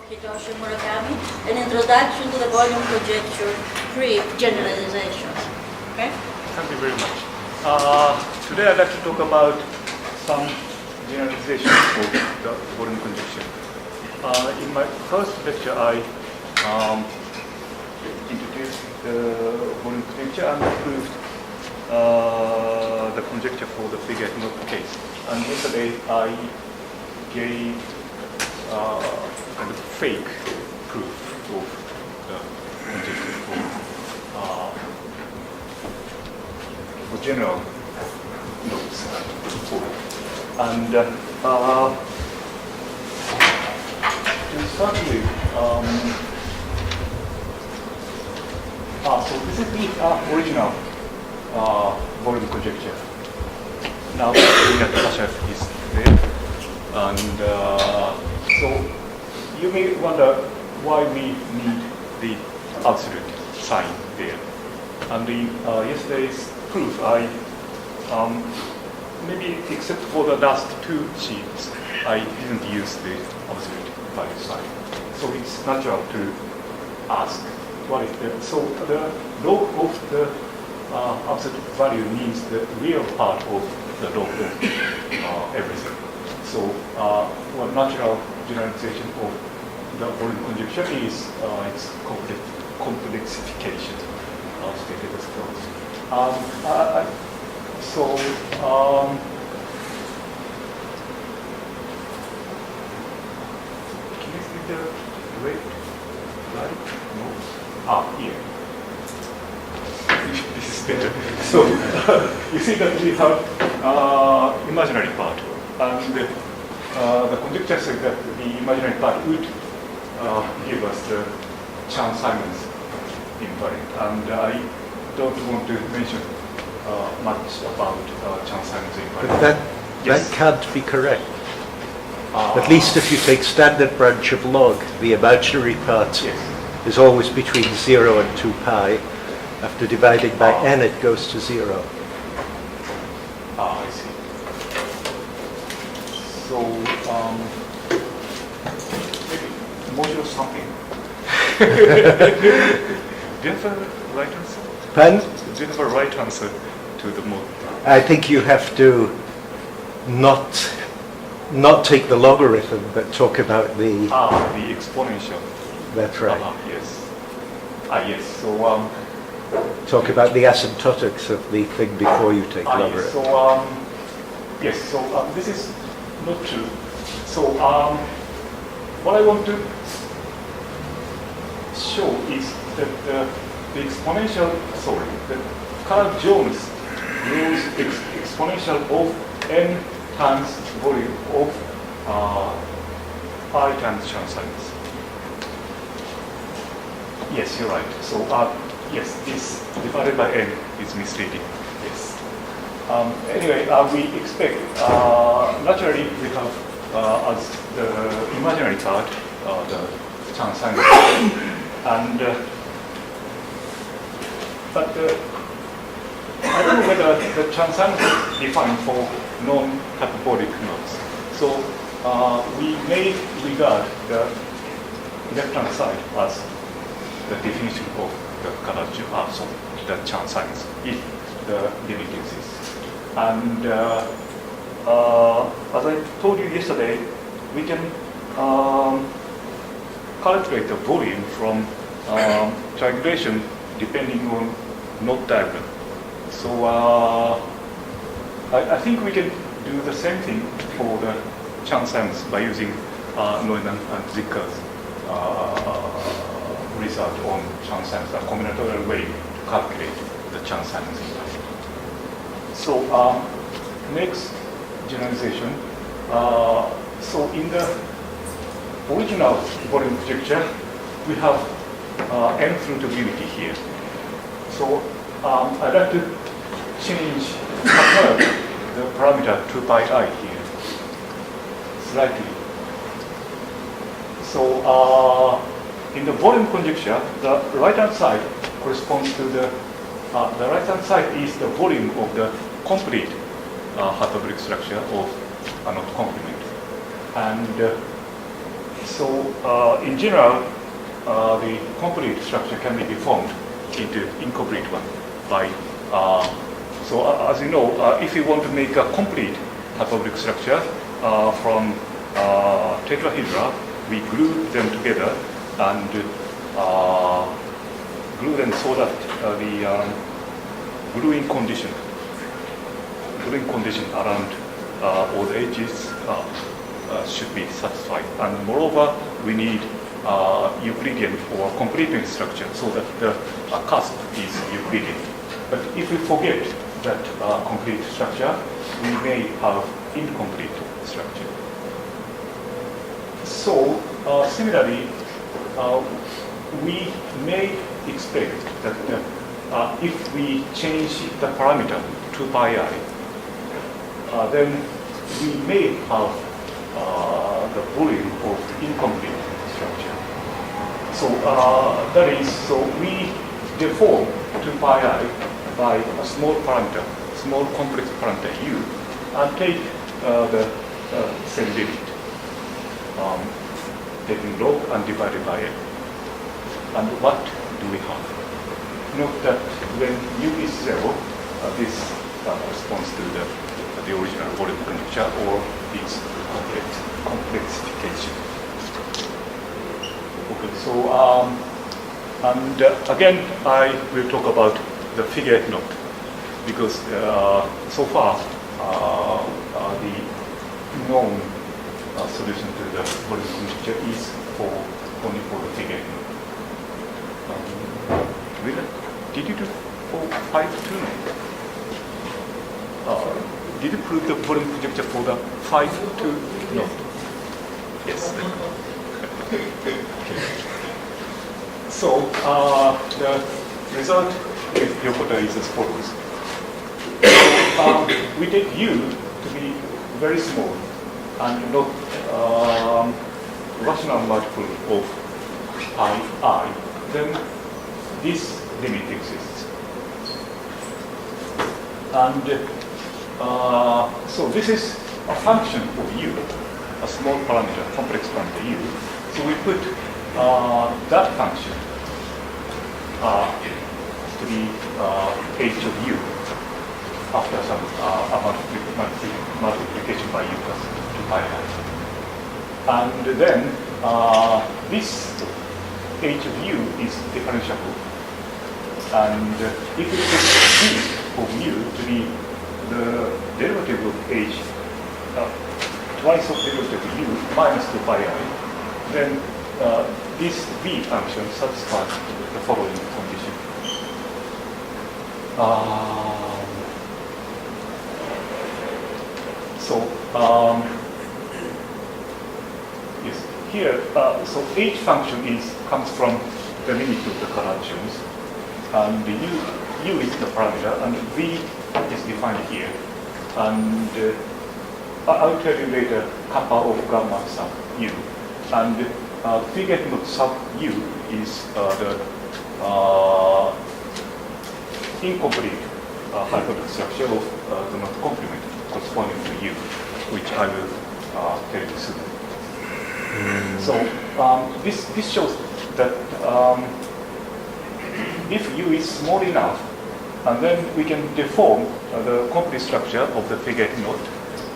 Hitoshi Murakami, an introduction to the volume conjecture pre-generalizations. Okay? Thank you very much. Today I'd like to talk about some generalizations of the volume conjecture. In my first lecture, I introduced the volume conjecture and proved the conjecture for the figure not case. And yesterday I gave kind of fake proof of the conjecture for general nodes and to start with, so this is the original volume conjecture. Now the Kashaf is there, and so you may wonder why we need the absolute sign there. And in yesterday's proof, I maybe except for the last two sheets, I didn't use the absolute value sign. So it's natural to ask what is the the log of the absolute value means the real part of the log of everything. So one natural generalization of the volume conjecture is its complexification, stated as follows. Can you see the red light? No. Here. This is better. So you see that we have imaginary part, and the conjecture says that the imaginary part would give us the Chern-Simons invariant, and I don't want to mention much about Chern-Simons invariant. But that can't be correct. At least if you take standard branch of log, the imaginary part is always between 0 and 2 pi. After dividing by n, it goes to 0. I see. So, maybe modulo something. Do you have a right answer? Pardon? Do you have a right answer to the model? I think you have to not take the logarithm, but talk about the... the exponential. That's right. Yes. Yes. So, talk about the asymptotics of the thing before you take logarithm. Yes. So, this is not true. So, what I want to show is that the exponential, the Carl-Jones rules exponential of n times volume of pi times Chern-Simons. Yes, you're right. So, yes, this divided by n is misleading. Yes. Anyway, we expect, naturally we have as the imaginary part, the Chern-Simons. And, but I don't know whether the Chern-Simons is defined for non-hyperbolic nodes. So we may regard the left-hand side as the definition of the Chern-Simons, if the limit exists. And as I told you yesterday, we can calculate the volume from triangulation depending on node diagram. So I think we can do the same thing for the Chern-Simons by using Neumann and Zicker's result on Chern-Simons, a combinatorial way to calculate the Chern-Simons invariant. So next generalization. So in the original volume conjecture, we have n-fruitability here. So I'd like to change the parameter 2 pi I here slightly. So in the volume conjecture, the right-hand side corresponds to the right-hand side is the volume of the complete hyperbolic structure of a knot complement. And So in general, the complete structure can be deformed into incomplete one by. As you know, if you want to make a complete hyperbolic structure from tetrahedra, we glue them together and glue them so that the gluing condition around all the edges should be satisfied. And moreover, we need Euclidean or completing structure so that the cusp is Euclidean. But if we forget that complete structure, we may have incomplete structure. So similarly, we may expect that if we change the parameter to pi I, then we may have the volume of incomplete structure. So that is, so we deform to pi I by a small parameter, small complex parameter u, and take the same limit, taking log and divided by n. And what do we have? Note that when u is 0, this corresponds to the original volume conjecture or its complexification. Okay, so and again I will talk about the figure note because so far the known solution to the volume conjecture is only for the figure note. Did you do for 5-2 note? Did you prove the volume conjecture for the 5-2 note? Yes. Okay. So the result with Yokota is as follows. We take u to be very small and not rational multiple of pi I, then this limit exists. And so this is a function of u, a small parameter, complex parameter u. So we put that function to be h of u after some multiplication by u plus 2 pi I. And then this h of u is differentiable. And if we put v of u to be the derivative of h, twice of derivative of u minus 2 pi I, then this v function satisfies the following condition. Yes, here, so h function comes from the limit of the correlations, and the u is the parameter, and v is defined here. And I'll tell you later kappa of gamma sub u. And figure note sub u is the incomplete hyperbolic structure of the knot complement corresponding to u, which I will tell you soon. So this shows that if u is small enough, and then we can deform the complete structure of the figure note,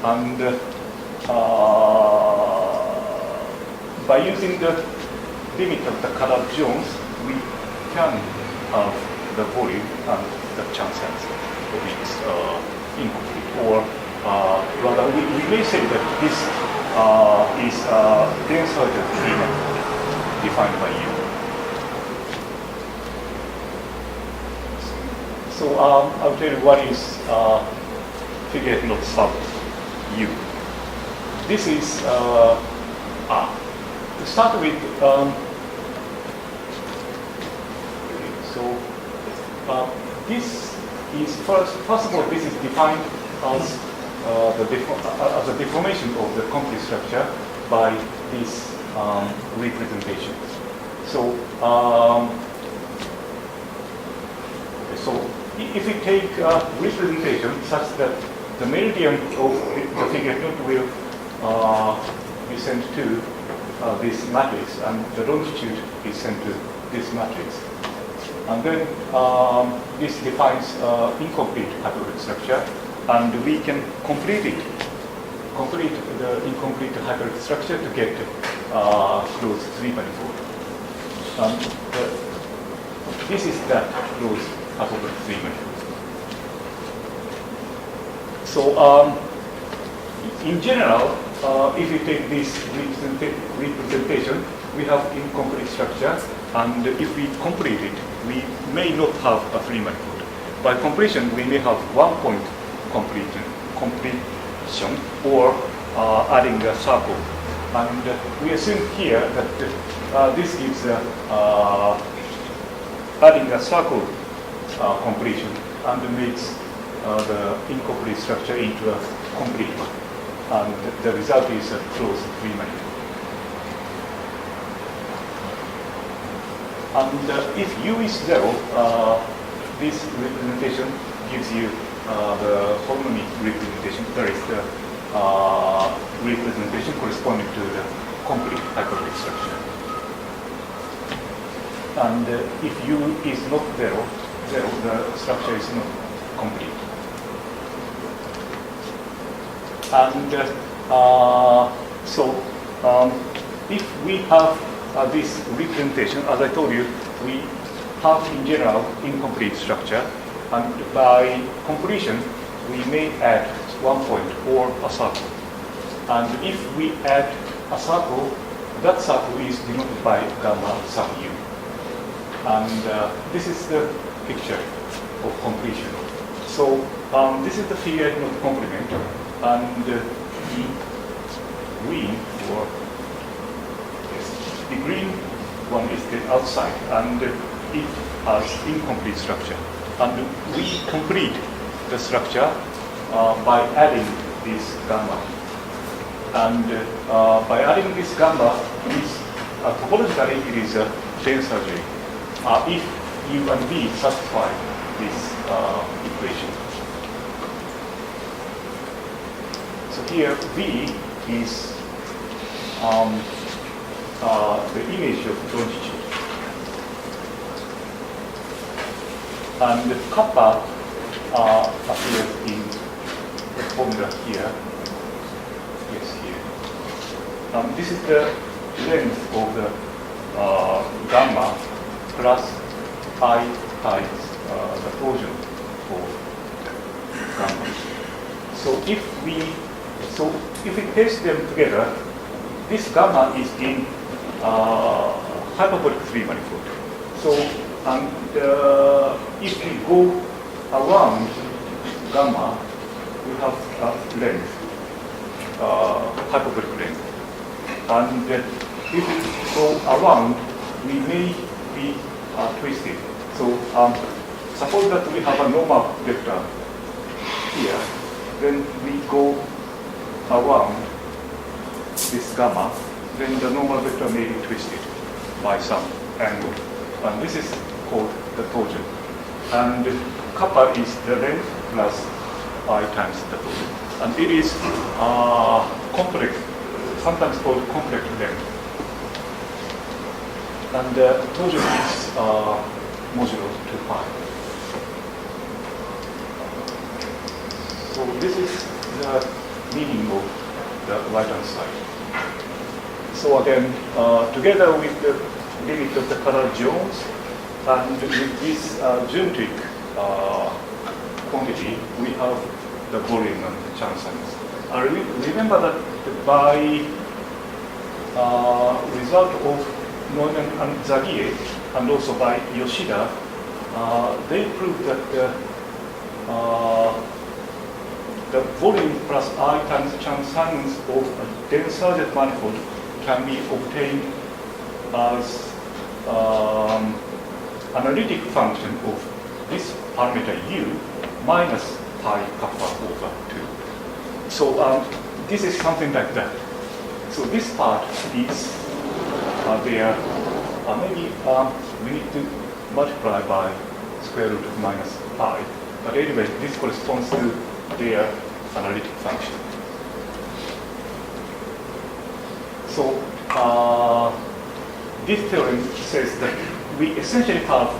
and by using the limit of the colored zones, we can have the volume and the chance of its incomplete. Or rather, we may say that this is densizer limit defined by u. So I'll tell you what is figure note sub u. This is to start with. This is first of all, this is defined as a deformation of the complete structure by this representation. So if we take representation such that the meridian of the figure note will be sent to this matrix, and the longitude is sent to this matrix. And then this defines incomplete hyperbolic structure, and we can complete the incomplete hyperbolic structure to get closed three manifold. This is that closed hyperbolic three manifold. So in general, if we take this representation, we have incomplete structure, and if we complete it, we may not have a three manifold. By completion, we may have one point completion, or adding a circle. And we assume here that this gives adding a circle completion and makes the incomplete structure into a complete one. And the result is a closed three manifold. And if U is 0, this representation gives you the holonomic representation. That is the representation corresponding to the complete hyperbolic structure. And if U is not 0, the structure is not complete. And if we have this representation, as I told you, we have in general incomplete structure, and by completion we may add one point or a circle. And if we add a circle, that circle is denoted by gamma sub u. And this is the picture of completion. So this is the figure of complement, and the green or the green one is the outside, and it has incomplete structure. And we complete the structure by adding this gamma. And by adding this gamma, topologically it is a tensor J. If U and V satisfy this equation. So here V is the image of longitude. And the kappa appears in the formula here. Yes, here. This is the length of the gamma plus I times the torsion for gamma. So if we test them together, this gamma is in hyperbolic three manifold. So if we go around gamma, we have length, hyperbolic length. And if we go around, we may be twisted. So suppose that we have a normal vector here, then we go around this gamma, then the normal vector may be twisted by some angle. And this is called the torsion. And kappa is the length plus I times the torsion. And it is complex, sometimes called complex length. And the torsion is modulo 2 pi. So this is the meaning of the right-hand side. So again, together with the limit of the color Jones, and with this geometric quantity, we have the volume and chance size. Remember that by result of Neumann and Zagier, and also by Yoshida, they proved that the volume plus I times chance size of a dense-sized manifold can be obtained as analytic function of this parameter u minus pi kappa over 2. So this is something like that. So this part is there. Maybe we need to multiply by square root of minus pi. But anyway, this corresponds to their analytic function. So this theorem says that we essentially have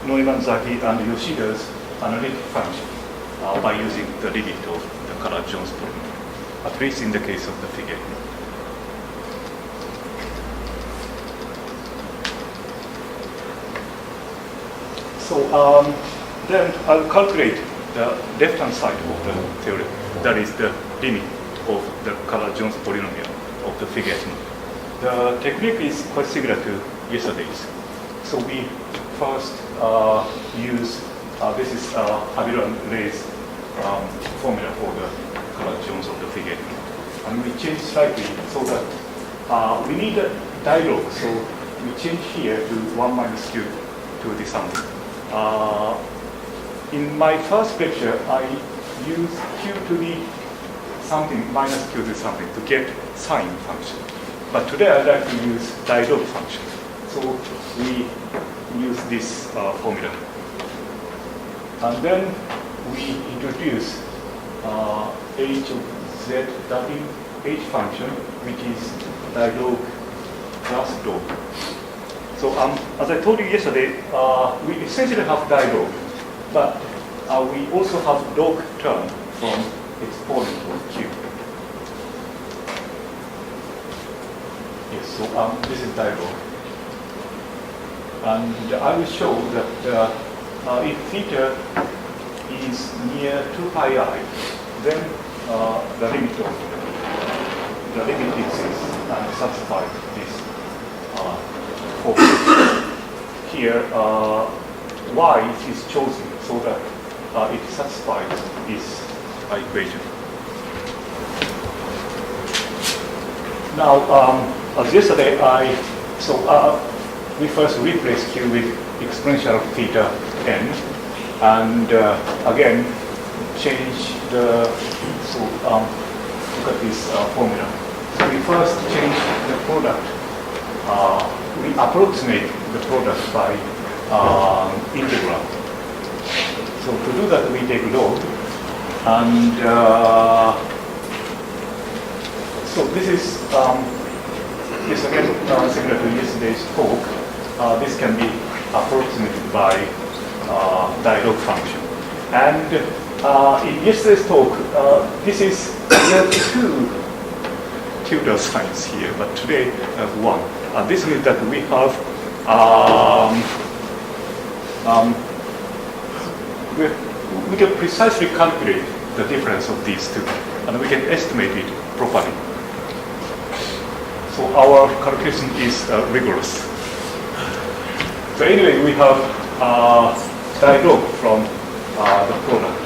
Noimanzaki and Yoshida's analytic function by using the limit of the Color-Jones polynomial, at least in the case of the figure. So then I'll calculate the left-hand side of the theorem. That is the limit of the Color-Jones polynomial of the figure. The technique is quite similar to yesterday's. So we first use, this is Habilo and Ray's formula for the Color-Jones of the figure. And we change slightly so that we need a dialogue. So we change here to 1 minus q to the something. In my first lecture, I used q to the something minus q to the something to get sine function. But today I'd like to use dialogue function. So we use this formula. And then we introduce h of z w h function, which is dialogue plus log. So as I told you yesterday, we essentially have dialogue, but we also have log term from exponent of q. Yes, so this is dialogue. And I will show that if theta is near 2 pi I, then the limit exists and satisfies this formula. Here, y is chosen so that it satisfies this equation. Now, as yesterday, we first replace q with exponential of theta n, and again change the. So look at this formula. So we first change the product. We approximate the product by integral. So to do that, we take log, and so this is again similar to yesterday's talk. This can be approximated by dialogue function. And in yesterday's talk, this is there are two Tudor signs here, but today I have one. This means that we have we can precisely calculate the difference of these two, and we can estimate it properly. So our calculation is rigorous. So anyway, we have dialogue from the product.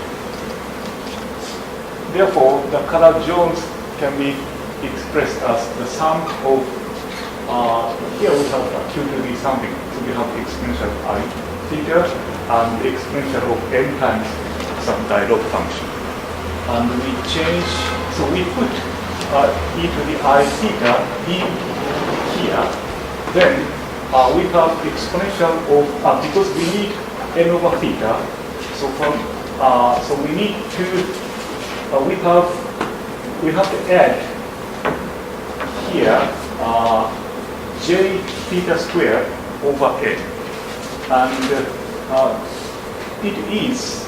Therefore, the Color-Jones can be expressed as the sum of, here we have q to the something. So we have exponential I theta and the exponential of n times some dialogue function. And we change, so we put e to the I theta in here. Then we have exponential of, because we need n over theta, so from, so we need to, we have to add here j theta squared over n, and it is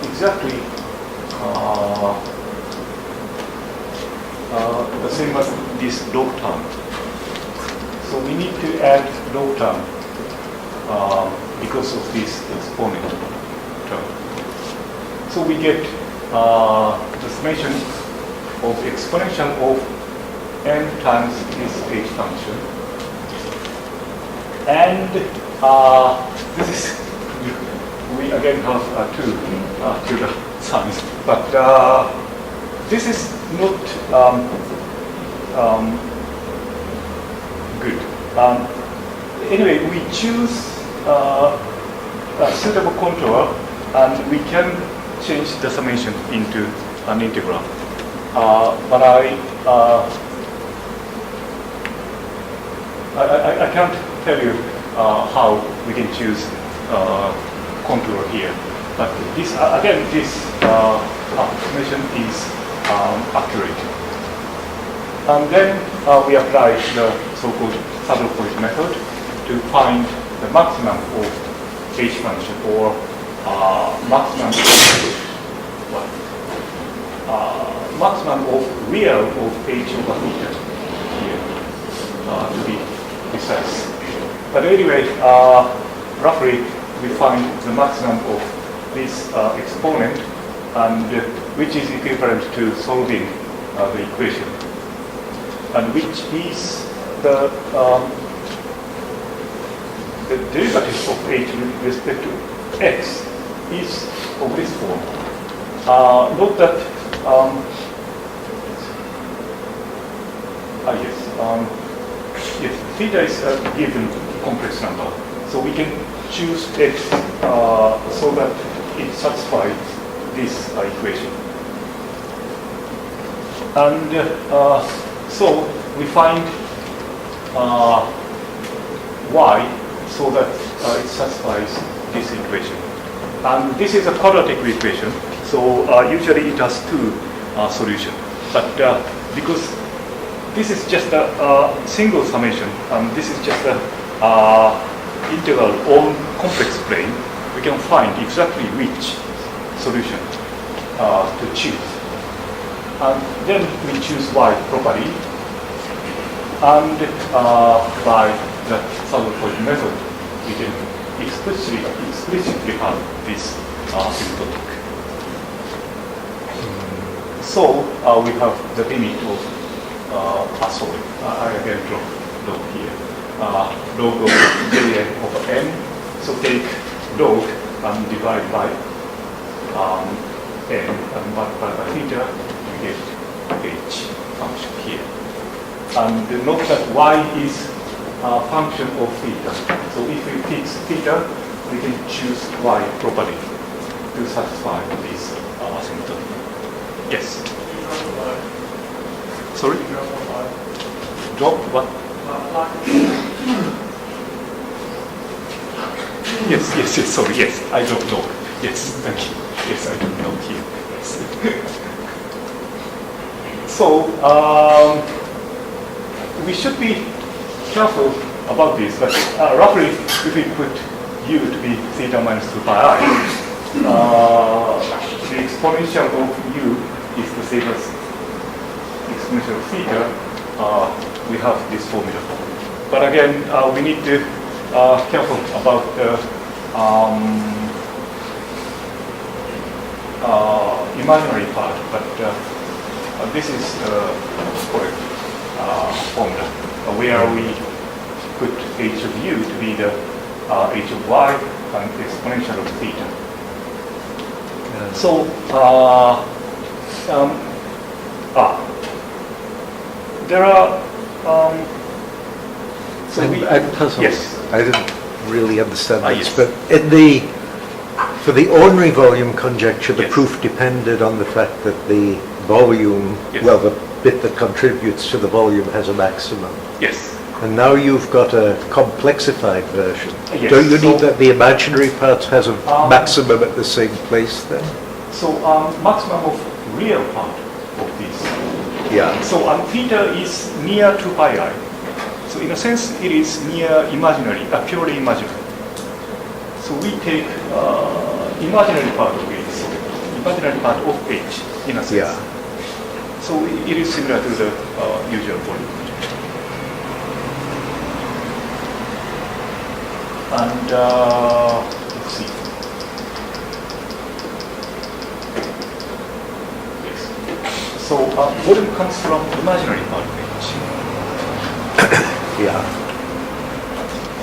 exactly the same as this log term. So we need to add log term because of this exponent term. So we get the summation of exponential of n times this h function. And this is, we again have two Tudor signs, but this is not good. Anyway, we choose a suitable contour, and we can change the summation into an integral. But I can't tell you how we can choose contour here. But this again, this approximation is accurate. And then we apply the so-called saddle point method to find the maximum of H function, or maximum of real of H over theta here, to be precise. But anyway, roughly we find the maximum of this exponent, and which is equivalent to solving the equation, and which is the derivative of H with respect to X is of this form. Note that yes, theta is a given complex number, so we can choose X so that it satisfies this equation. And so we find Y so that it satisfies this equation. And this is a quadratic equation, so usually it has two solutions. But because this is just a single summation, and this is just a integral on complex plane, we can find exactly which solution to choose. And then we choose Y properly, and by the saddle point method, we can explicitly have this asymptotic. So we have the limit of sorry, I again draw log here. Log of Jn over n. So take log and divide by n, and multiply by theta, we get h function here. And note that y is a function of theta. So if we fix theta, we can choose y properly to satisfy this asymptotic. Yes. Sorry? Drop what? Yes, sorry, yes, I don't know. Yes, thank you. Yes, I don't know here. Yes. So, we should be careful about this, but roughly, if we put u to be theta minus 2 pi I, the exponential of u is the same as exponential of theta. We have this formula. But again, we need to careful about the imaginary part, but this is correct formula, where we put h of u to be the h of y and exponential of theta. So, there are I'm puzzled. Yes. I didn't really understand this, yes. but for the ordinary volume conjecture, the Yes. proof depended on the fact that the volume, Yes. well, the bit that contributes to the volume has a maximum. Yes. And now you've got a complexified version. Yes, Don't you so- need that the imaginary part has a maximum at the same place then? So maximum of real part of this. Yeah. So theta is near to pi I. So in a sense, it is near imaginary, purely imaginary. So we take imaginary part of it, so imaginary part of h, in a sense. Yeah. So it is similar to the usual volume conjecture. And let's see. Yes. So volume comes from imaginary part of h. Yeah.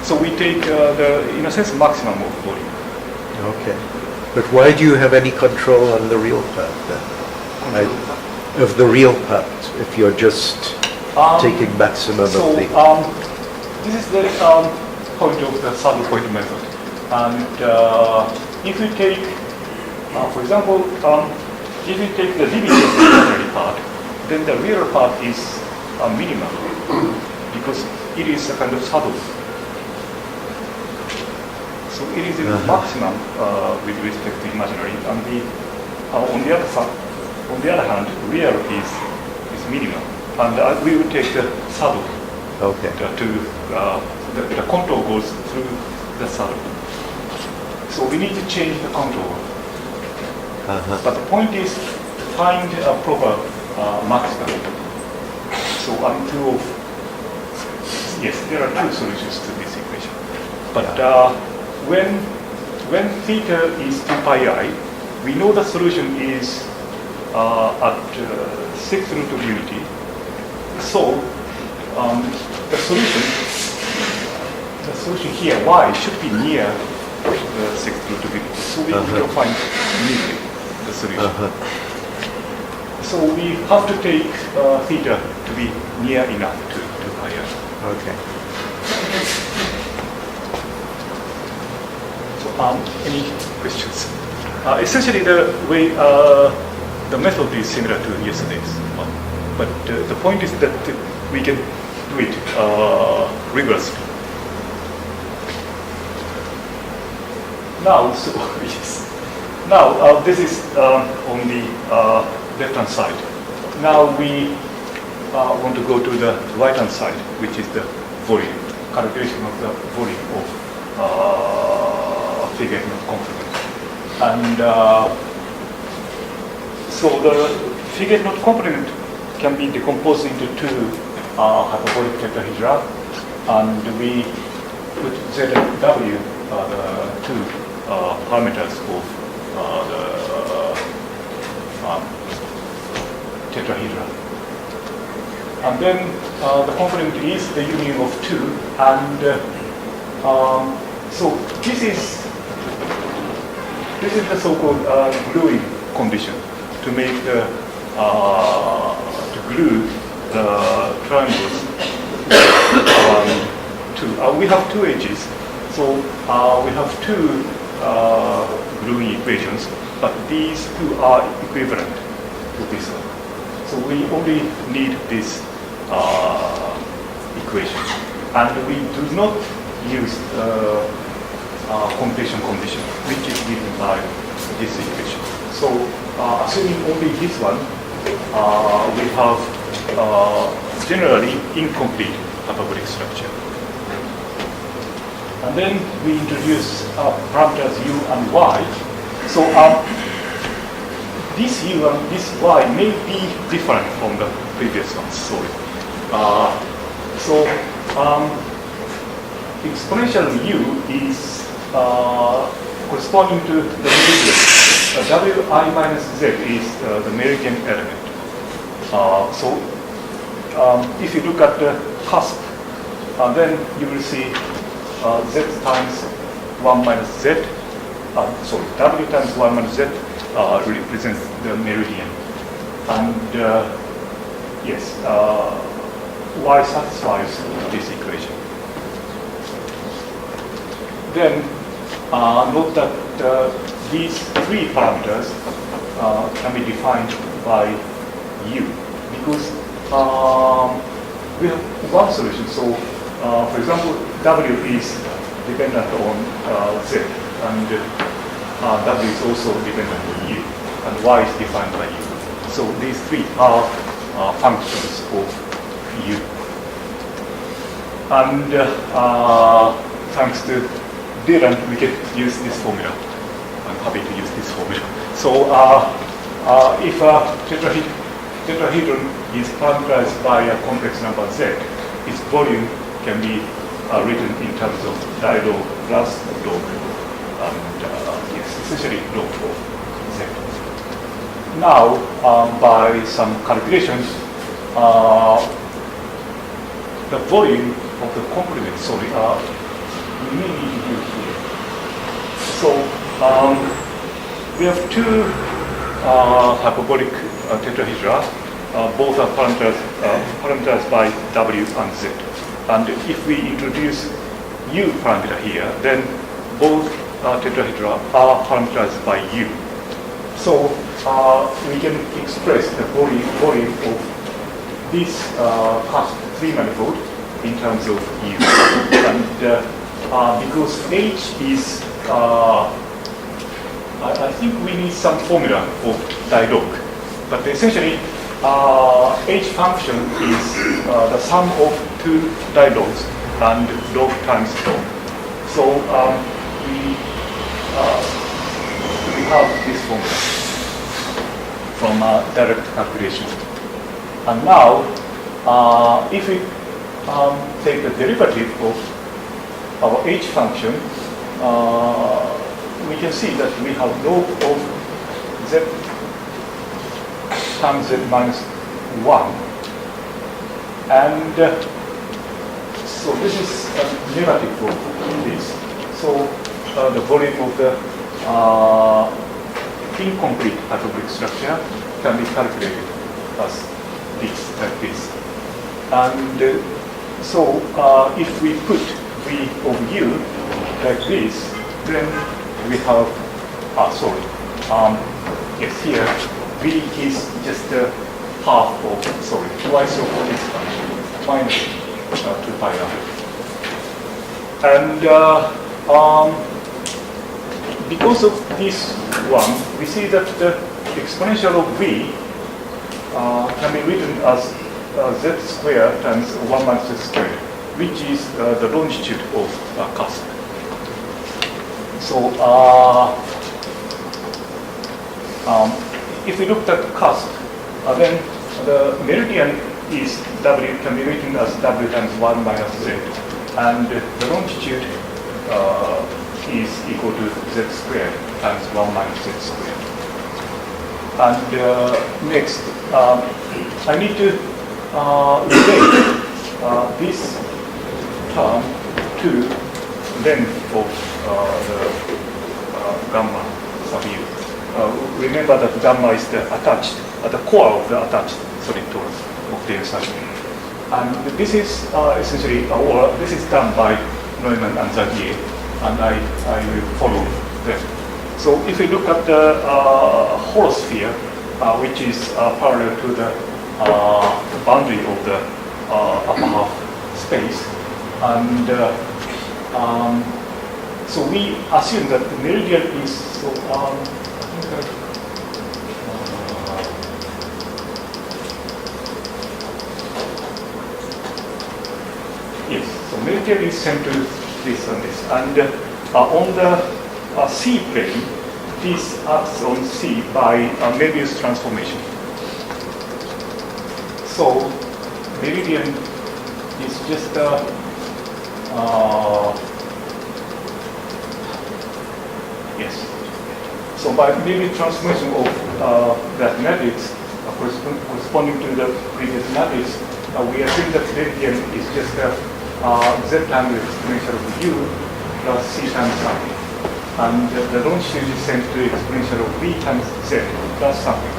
So we take in a sense, maximum of volume. Okay. But why do you have any control on the real part then? Of the real part, if you're just taking maximum So of the... this is the point of the saddle point method. And if you take, for example, if you take the limit of the imaginary part, then the real part is minimum, because it is a kind of saddle. So it is the maximum with respect to imaginary, and on the other hand, real is minimum. and we will take the saddle Okay. the contour goes through the saddle. So we need to change the contour. Uh-huh. But the point is to find a proper maximum. So until, yes, there are two solutions to this equation. But when theta is 2 pi I, we know the solution is at 6th root of unity. So the solution here, y, should be near the 6th root of unity. So we will find immediately the solution. Uh-huh. So we have to take theta to be near enough to pi I. Okay. So any questions? Essentially, the way the method is similar to yesterday's, but the point is that we can do it rigorously. Now, so yes. Now this is on the left-hand side. Now we want to go to the right-hand side, which is the volume, calculation of the volume of figure not complement. And so the figure not complement can be decomposed into two hyperbolic tetrahedra, and we put Z and W, the two parameters of the tetrahedra. And then the complement is the union of two, and so this is the so-called gluing condition to make the to glue the triangles two. We have two edges, so we have two gluing equations, but these two are equivalent to this one. So we only need this equation, and we do not use completion condition, which is given by this equation. So assuming only this one, we have generally incomplete hyperbolic structure. And then we introduce parameters u and y. So this u and this y may be different from the previous ones. Sorry. Exponential u is corresponding to the meridian. Wi minus z is the meridian element. If you look at the cusp, then you will see z times 1 minus z, w times 1 minus z represents the meridian. And yes, y satisfies this equation. Then note that these three parameters can be defined by u, because we have one solution. So, for example, w is dependent on z, and w is also dependent on u, and y is defined by u. So these three are functions of u. And thanks to Dylan, we can use this formula. I'm happy to use this formula. So if a tetrahedron is parameterized by a complex number z, its volume can be written in terms of dilog plus log, and yes, essentially log of z. Now, by some calculations, the volume of the complement, we may need to do here. So we have two hyperbolic tetrahedra. Both are parameterized by w and z. And if we introduce u parameter here, then both tetrahedra are parameterized by u. So we can express the volume of this cusp 3 manifold in terms of u. And because h is, I think we need some formula of dilog, but essentially H function is the sum of two dilogues and log times log. So we have this formula from direct calculation. And now, if we take the derivative of our H function, we can see that we have log of z times z minus 1. And so this is a negative of this. So the volume of the incomplete hyperbolic structure can be calculated as this, like this. And so if we put V of U like this, then we have, yes, here V is just half of, twice of this function, minus 2 pi r. And because of this one, we see that the exponential of V can be written as z squared times 1 minus z squared, which is the longitude of cusp. So if we looked at cusp, then the meridian is W, can be written as W times 1 minus Z, and the longitude is equal to Z squared times 1 minus Z squared. And next, I need to relate this term to length of the gamma sub u. Remember that gamma is the attached, at the core of the attached solid torus of the density. And this is essentially, or this is done by Neumann and Zagier, and I will follow them. So if we look at the holosphere, which is parallel to the boundary of the upper half space, and so we assume that the meridian is, so yes, so meridian is sent to this and this, and on the C plane, this acts on C by Möbius transformation. So meridian is just yes. So by Möbius transformation of that matrix corresponding to the previous matrix, we assume that meridian is just z times the exponential of u plus c times something, and the longitude is sent to exponential of v times z plus something.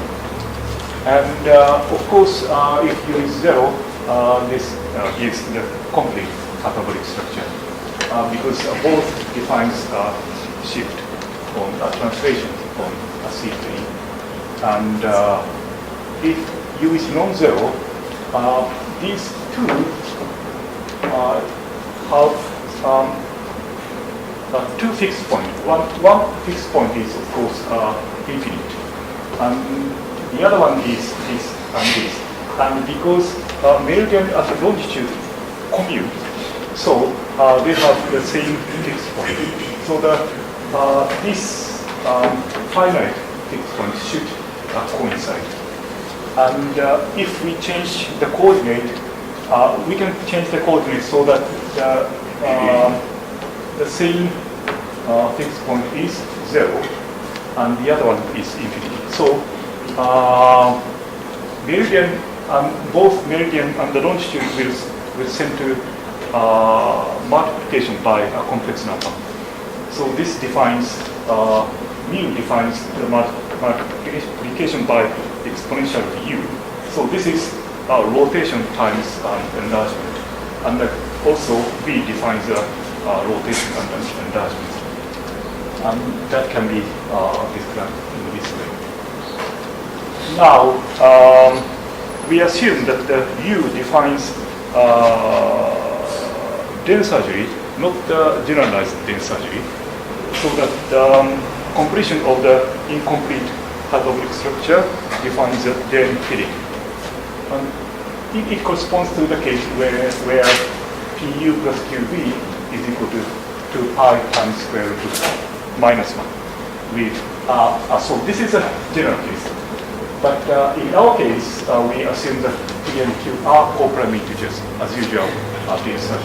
And of course, if u is 0, this gives the complete hyperbolic structure, because both defines shift on translation on a C3. And if u is non-zero, these two have two fixed points. One fixed point is, of course, infinite, and the other one is this and this. And because meridian and the longitude commute, so they have the same fixed point. So this finite fixed point should coincide. And if we change the coordinate, we can change the coordinate so that the same fixed point is 0, and the other one is infinity. So meridian, both meridian and the longitude will send to multiplication by a complex number. So this defines, mu defines the multiplication by exponential of u. So this is rotation times enlargement. And also v defines rotation and enlargement. And that can be described in this way. Now, we assume that the u defines density, not the generalized density, so that the completion of the incomplete hyperbolic structure defines the empiric It corresponds to the case where PU plus QB is equal to 2 pi times square root of minus 1. So this is a general case. But in our case, we assume that P and Q are co-prime integers, as usual, tensor.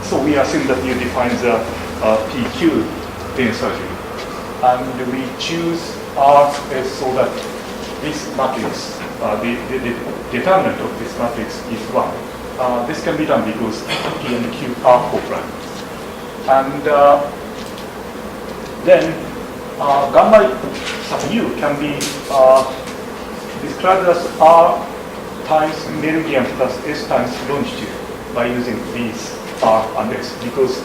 So we assume that you define the PQ tensor, and we choose R so that this matrix, the determinant of this matrix is 1. This can be done because P and Q are co-prime. And then gamma sub u can be described as R times meridian plus S times longitude by using these R and S. Because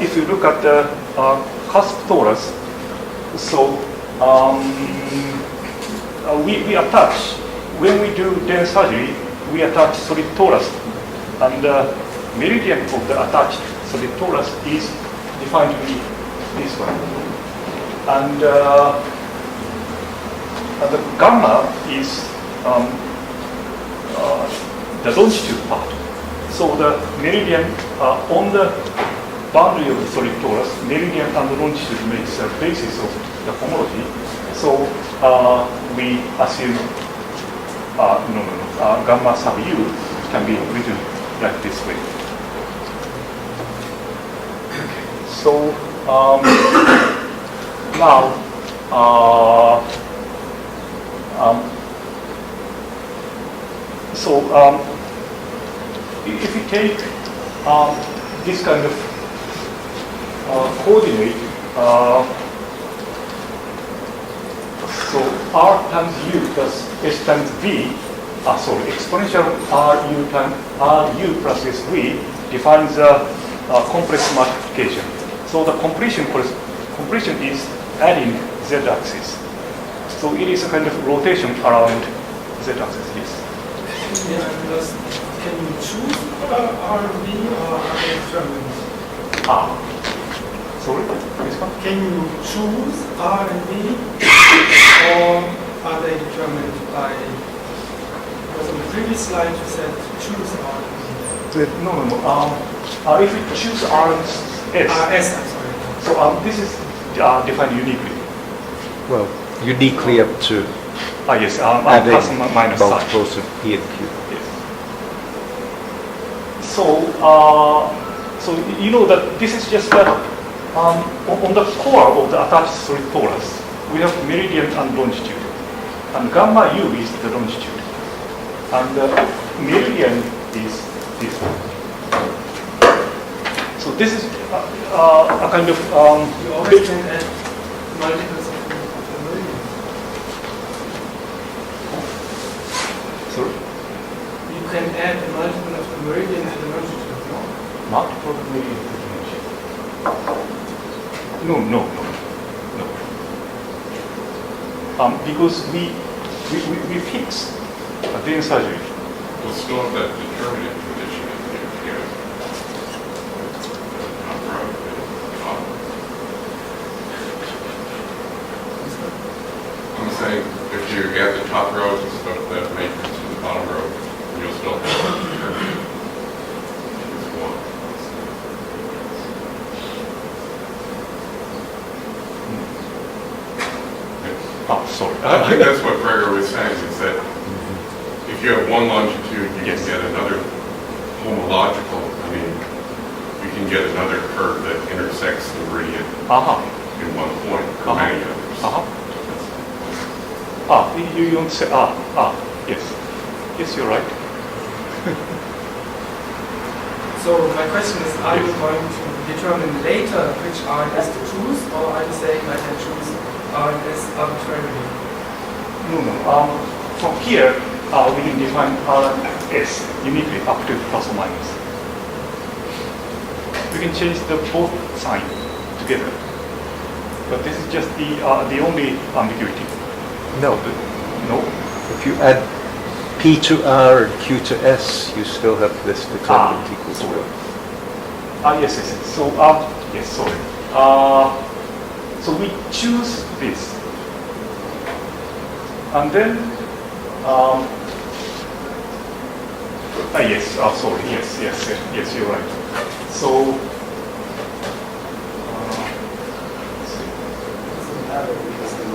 if you look at the cusp torus, so we attach, when we do dense surgery, we attach solid torus, and the meridian of the attached solid torus is defined to be this one. And the gamma is the longitude part. So the meridian on the boundary of the solid torus, meridian and the longitude makes the basis of the homology. So we assume gamma sub u can be written like this way. So now if we take this kind of coordinate, so r times u plus s times v, exponential ru times ru plus sv defines a complex multiplication. So the completion is adding z-axis. So it is a kind of rotation around z-axis, yes. Yeah, can you choose RV or are they determined? Sorry, this one? Can you choose R and V or are they determined by, because on the previous slide you said choose R and V. No. If we choose R and S. S, I'm sorry. So this is defined uniquely. Well, uniquely up to Yes, adding plus and minus sign. multiples of P and Q. Yes. So you know that this is just on the core of the attached solid torus, we have meridian and longitude, and gamma u is the longitude, and the meridian is this one. So this is a kind of You always can add multiples of the meridian. Sorry, You can add a multiple of the meridian to the longitude, no? multiple meridian to the longitude. No. Because we fix dense surgery. We'll still have that determinant condition in here. I'm saying if you add the top rows and stuff that matrix to the bottom row, you'll still have that determinant. It's one. Sorry. I think that's what Gregor was saying, is that if you have one longitude, you Yes. can get another homological, you can get another curve that intersects the meridian in one point for many others. You don't say, yes. Yes, you're right. So my question is, are you Yes. going to determine later which RNS to choose, or are you saying I can choose RNS arbitrarily? No. From here, we can define RNS uniquely up to plus or minus. We can change the both sign together. But this is just the only ambiguity. No. No? If you add P to R and Q to S, you still have this determinant equal to sorry. 1. Yes. So, yes, sorry. So we choose this. And then Yes, sorry, yes, you're right. So,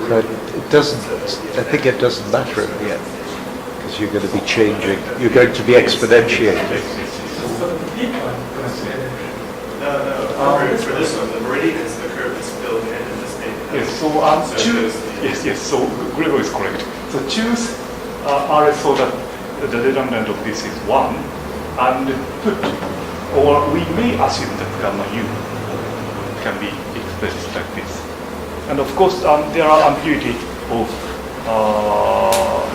But it doesn't, I think it doesn't matter in the end, because you're going to be changing, you're going to be exponentiating. So the peak one goes in. For this one, the meridian is the curve that's filled in the state. yes, so So choose, yes, so Gregor is correct. So choose RS so that the determinant of this is 1, and put, or we may assume that gamma u can be expressed like this. And of course, there are ambiguity of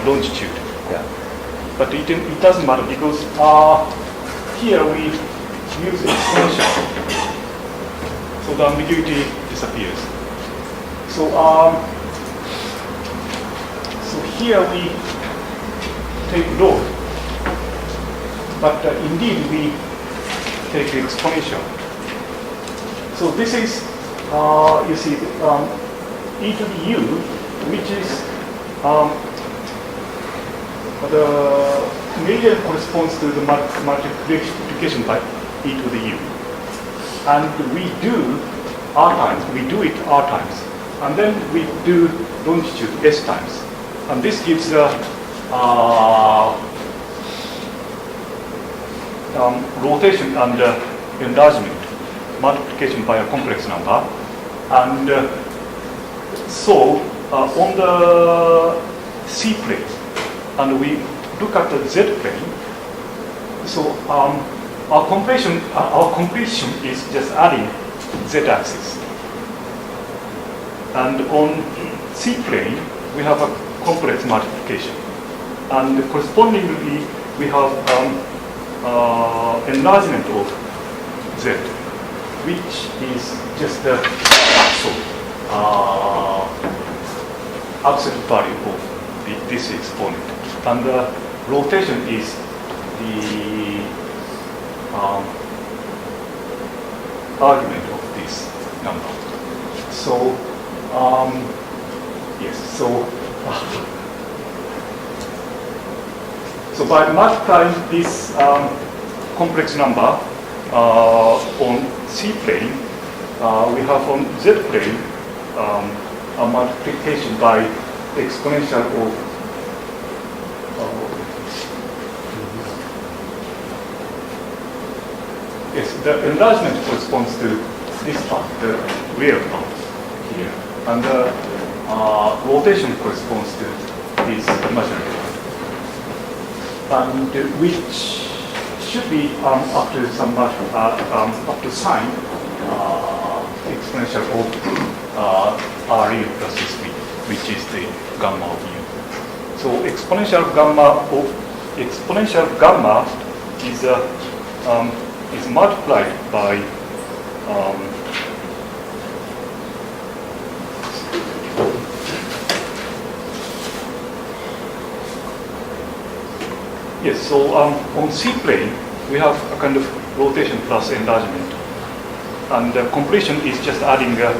longitude. Yeah. But it doesn't matter because here we use exponential. So the ambiguity disappears. So here we take log, but indeed we take exponential. So this is, you see, e to the u, which is the median corresponds to the multiplication by e to the u. And we do r times, we do it r times. And then we do longitude s times. And this gives a rotation and enlargement, multiplication by a complex number. And so on the C plane, and we look at the Z plane, so our completion is just adding Z axis. And on C plane, we have a complex multiplication. And correspondingly, we have enlargement of Z, which is just the absolute value of this exponent. And the rotation is the argument of this number. So, yes, so by multiplying this complex number on C plane, we have on Z plane a multiplication by exponential of yes, the enlargement corresponds to this part, the real part here, and the rotation corresponds to this imaginary part, and which should be up to some up to sign exponential of RE plus SV, which is the gamma of U. So exponential gamma is multiplied by yes. So on C plane we have a kind of rotation plus enlargement, and completion is just adding the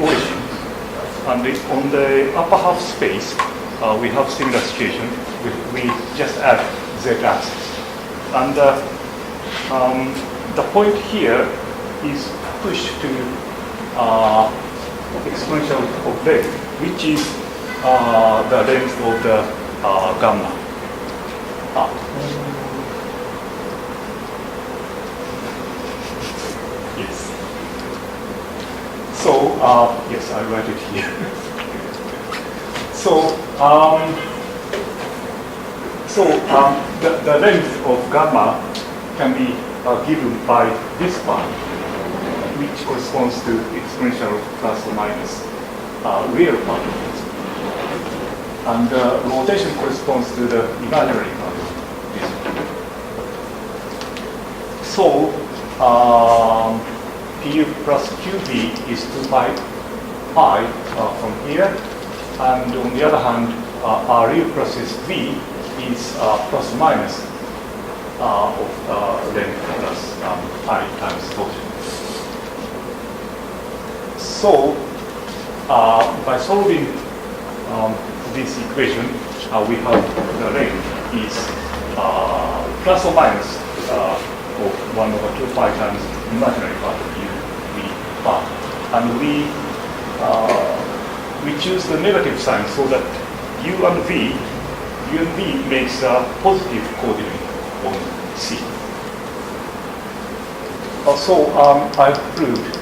origin. And on the upper half space, we have similar situation. We just add z-axis. And the point here is pushed to exponential of length, which is the length of the gamma. Yes. So, yes, I write it here. The length of gamma can be given by this part, which corresponds to exponential plus or minus real part of it. And the rotation corresponds to the imaginary part of this. So, PU plus QB is 2 pi from here, and on the other hand, RU plus SV is plus or minus of length plus pi times torsion. So, by solving this equation, we have the length is plus or minus of 1 over 2 pi times imaginary part of u, v bar. And we choose the negative sign so that u and v makes a positive coordinate on C. So I proved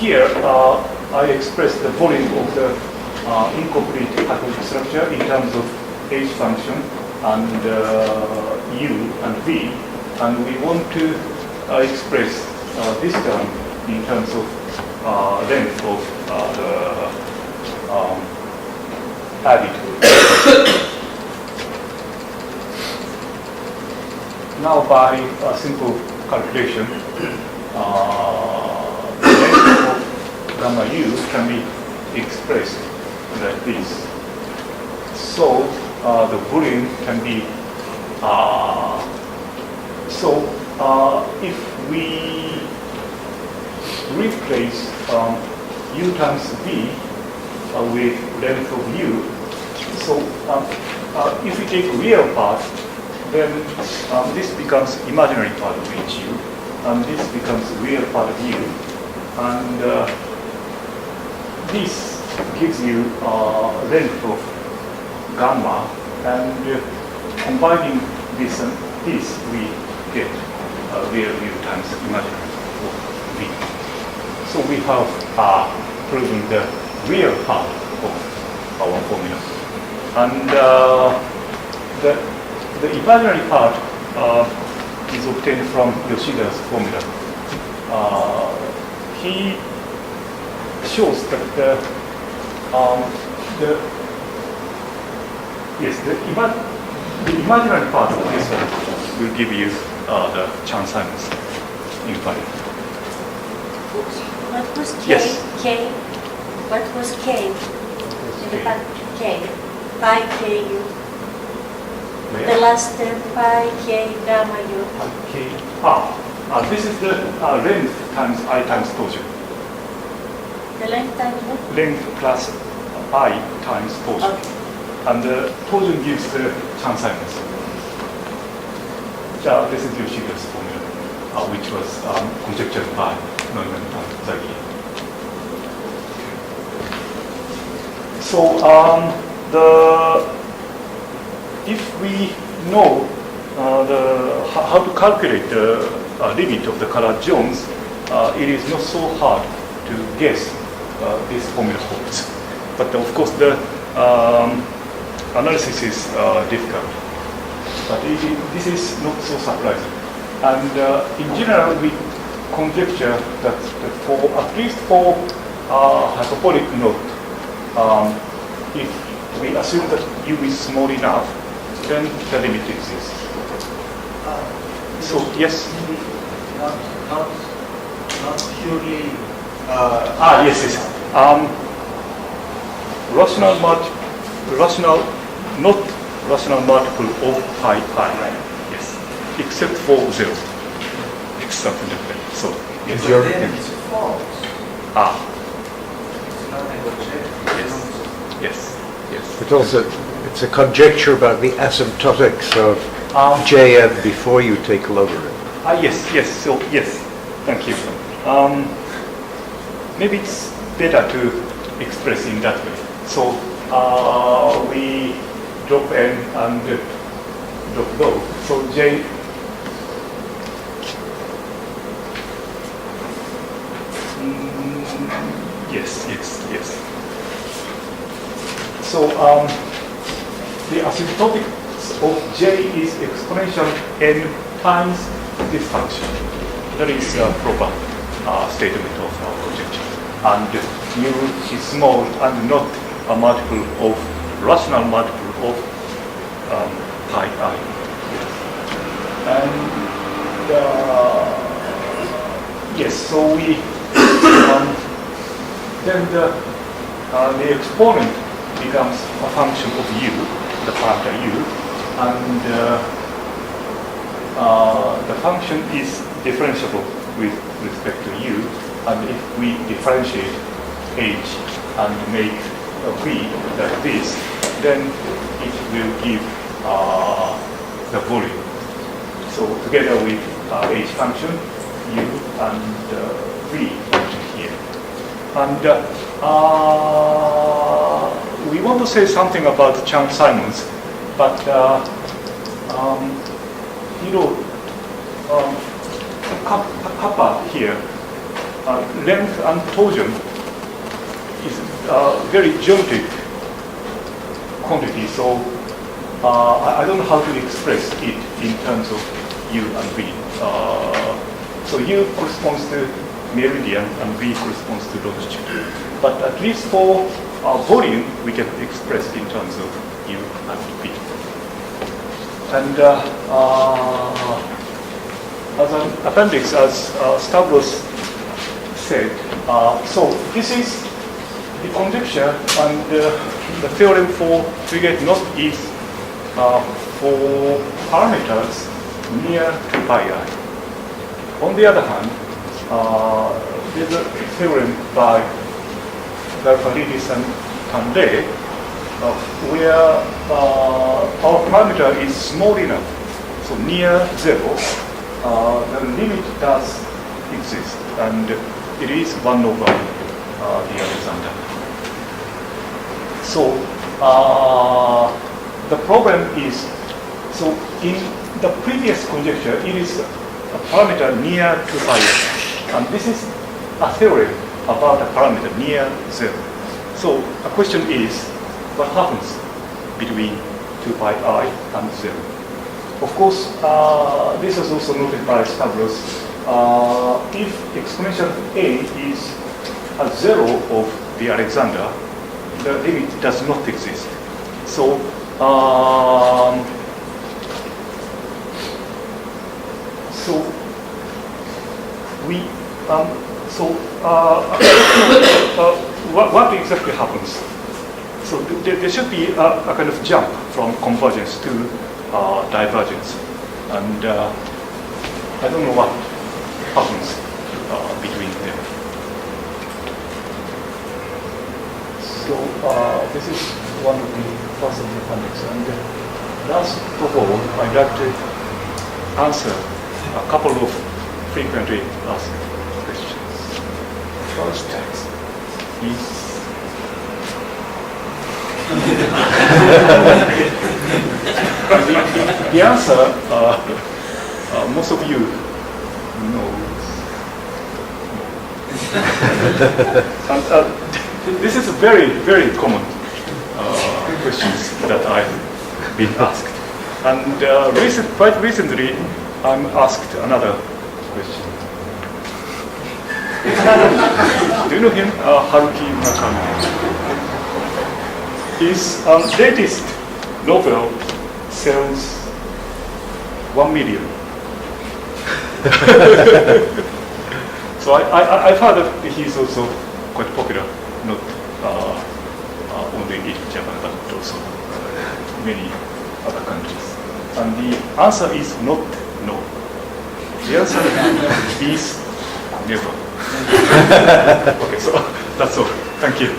here I express the volume of the incomplete hyperbolic structure in terms of H function and U and V, and we want to express this term in terms of length of the added. Now by a simple calculation, the length of gamma U can be expressed like this. So the volume can be, if we replace U times V with length of U, so if we take real part, then this becomes imaginary part of each U, and this becomes real part of U, and this gives you length of gamma, and combining this and this, we get real U times imaginary of V. So we have proven the real part of our formula, and the imaginary part is obtained from Yoshida's formula. He shows that the imaginary part of this one will give you the Chern-Simons invariant. What was K? Yes. K? What was K? In the part K. Pi K U. The last term pi K gamma U. Okay. This is the length times I times Tojo. The length times what? Length plus I times Tojo. Okay. And the Tojo gives the Chern-Simons. This is Yoshida's formula, which was conjectured by Neumann and Zagi. So if we know how to calculate the limit of the color Jones, it is not so hard to guess this formula holds. But of course, the analysis is difficult. But this is not so surprising. And in general, we conjecture that for at least for hyperbolic note, if we assume that U is small enough, then the limit exists. So yes. Not purely. Yes. Not rational multiple of pi. Yes, except for 0. Exactly. So yes. But then it's false. It's not negotiable. Yes. But also, it's a conjecture about the asymptotics of Jn before you take logarithm. Yes. So yes, thank you. Maybe it's better to express in that way. So we drop n and drop low. So J. Yes. So the asymptotics of J is exponential n times this function. That is a proper statement of our conjecture. And U is small and not a multiple of rational multiple of pi I. And yes, so we then the exponent becomes a function of U, the parameter u, and the function is differentiable with respect to u, and if we differentiate h and make v like this, then it will give the volume. So together with h function, u, and v function here. And we want to say something about Chern-Simons, but kappa here, length and torsion is very geometric quantity, so I don't know how to express it in terms of u and v. So u corresponds to meridian and v corresponds to longitude. But at least for volume, we can express in terms of u and v. And as an appendix, as Stavros said, so this is the conjecture, and the theorem for Frigate knot is for parameters near to pi I. On the other hand, there's a theorem by Garfaridis and Kande where our parameter is small enough, so near zero, the limit does exist, and it is 1 over the Alexander. So the problem is, so in the previous conjecture, it is a parameter near to pi, and this is a theorem about a parameter near zero. So the question is, what happens between 2 pi I and 0? Of course, this is also noted by Stavros. If exponential a is a 0 of the Alexander, the limit does not exist. So what exactly happens? So there should be a kind of jump from convergence to divergence, and I don't know what happens between them. So this is one of the first of the appendix, and last of all, I'd like to answer a couple of frequently asked questions. First is the answer, most of you know. And this is a very, very common questions that I've been asked. And quite recently, I'm asked another question. Do you know him, Hitoshi Murakami? His latest novel sells 1 million. So I've heard that he's also quite popular, not only in Japan, but also many other countries. And the answer is not no. The answer is never. Okay, so that's all. Thank you.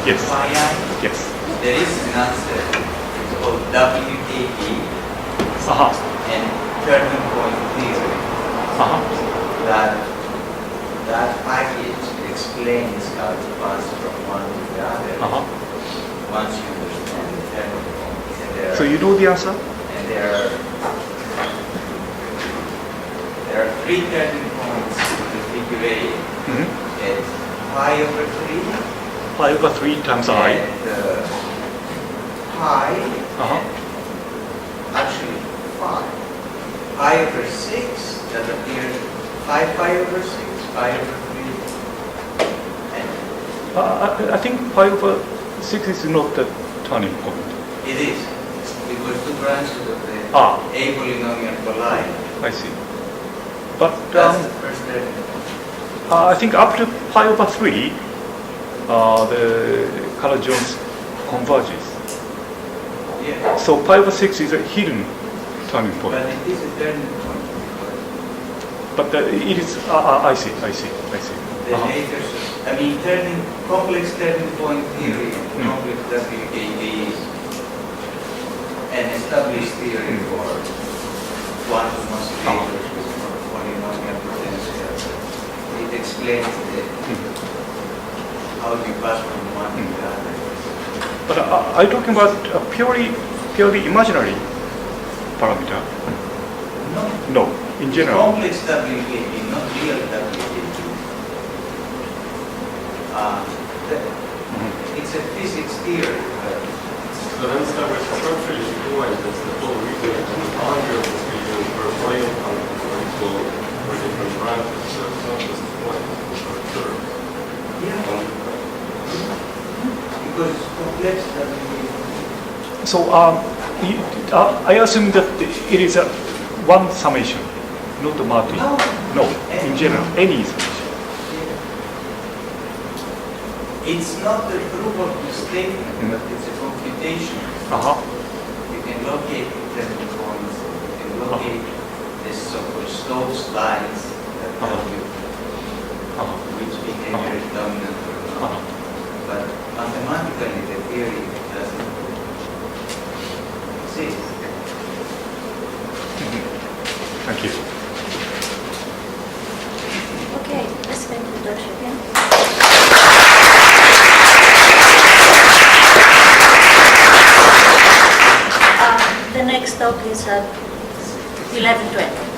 Yes. Yes. There is an answer called WKB and turning point theory. That package explains how to pass from one to the other once you understand the turning point. So you know the answer? And there are 3 turning points in the figure A. It's pi over 3. Pi over 3 times I. And pi, actually 5. Pi over 6, that appears 5 pi over 6, pi over 3. And I think pi over 6 is not the turning point. It is, because two branches of the Ah. A polynomial collide. I see. But That's the first step. I think up to pi over 3, the color-Jones converges. Yeah. So pi over 6 is a hidden turning point. But it is a turning point. But it is, I see. The later, complex turning point theory, Mm. complex WKD is an established theory for quantum oscillators with polynomial potentials. It explains how you pass from one to the other. But are you talking about a purely imaginary parameter? No. No, in general. Complex WKD, not real WKD. It's a physics theory. So then established structure is equivalent. That's the whole reason and the boundary of this region where plane functions are equal for different branches. So it's not just point or curve. Yeah. Because it's complex WKD. So I assume that it is a one summation, not a multi. No, in general, any summation. It's not a proof of the statement, but it's a computation. You can locate turning points, you can locate the so-called Stokes lines that tell you which behavior is dominant or not. But mathematically, the theory doesn't exist. Thank you. Okay, let's thank Hitoshi again. The next talk is at 11:20.